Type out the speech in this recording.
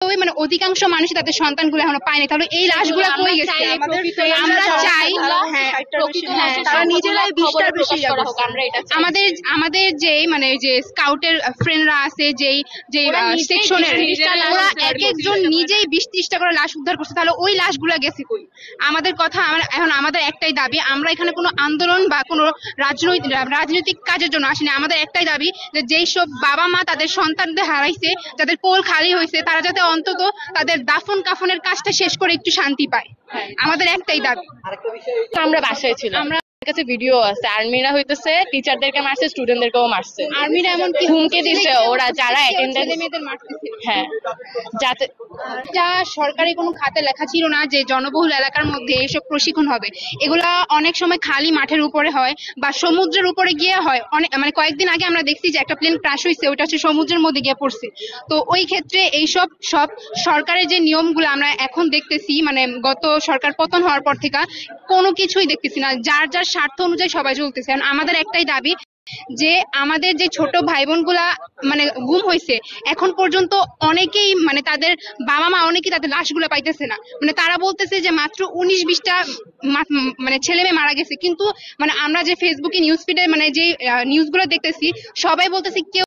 ওই মানে অধিকাংশ মানুষ তাদের সন্তানগুলো এখনো পায়নি, তাহলে এই লাশগুলো কই গেছে? আমরা চাই তারা নিজেরাই 20টার বেশি আমাদের আমাদের যে মানে যে স্কাউটের ফ্রেন্ডরা আছে, যেই যে সেকশনের, ওরা এক একজন নিজেই 20-30টা করে লাশ উদ্ধার করছে, তাহলে ওই লাশগুলো গেছে কই? আমাদের কথা এখন আমাদের একটাই দাবি, আমরা এখানে কোনো আন্দোলন বা কোনো রাজনৈতিক কাজের জন্য আসিনি। আমাদের একটাই দাবি যে যেই সব বাবা মা তাদের সন্তানদের হারাইছে, যাদের কোল খালি হয়েছে, তারা যাতে অন্তত তাদের দাফন কাফনের কাজটা শেষ করে একটু শান্তি পায়। আমাদের একটাই দাবি। আমরা বাসায় ছিলাম, আমরা কাছে ভিডিও আছে, আর্মিরা হইতেছে টিচারদেরকে মারছে, স্টুডেন্টদেরকেও মারছে, আর্মিরা এমনকি হুমকি দিছে ওরা যারা অ্যাটেন্ডেন্স মেয়েদের মারতেছে। হ্যাঁ, যাতে যা সরকারি কোনো খাতে লেখা ছিল না যে জনবহুল এলাকার মধ্যে এসব প্রশিক্ষণ হবে। এগুলা অনেক সময় খালি মাঠের উপরে হয় বা সমুদ্রের উপরে গিয়ে হয়। অনেক মানে কয়েকদিন আগে আমরা দেখছি যে একটা প্লেন ক্র্যাশ হয়েছে, ওইটা হচ্ছে সমুদ্রের মধ্যে গিয়ে পড়ছে। তো ওই ক্ষেত্রে এইসব সব সরকারের যে নিয়মগুলো আমরা এখন দেখতেছি, মানে গত সরকার পতন হওয়ার পর থেকে কোনো কিছুই দেখতেছি না, যার যার স্বার্থ অনুযায়ী সবাই চলতেছে। আমাদের একটাই দাবি যে আমাদের যে ছোট ভাই বোন গুলা মানে গুম হয়েছে, এখন পর্যন্ত অনেকেই মানে তাদের বাবা মা অনেকেই তাদের লাশগুলো পাইতেছে না। মানে তারা বলতেছে যে মাত্র 19-20টা মানে ছেলে মেয়ে মারা গেছে, কিন্তু মানে আমরা যে ফেসবুকে নিউজ ফিডে মানে যে নিউজগুলো দেখতেছি, সবাই বলতেছে কেউ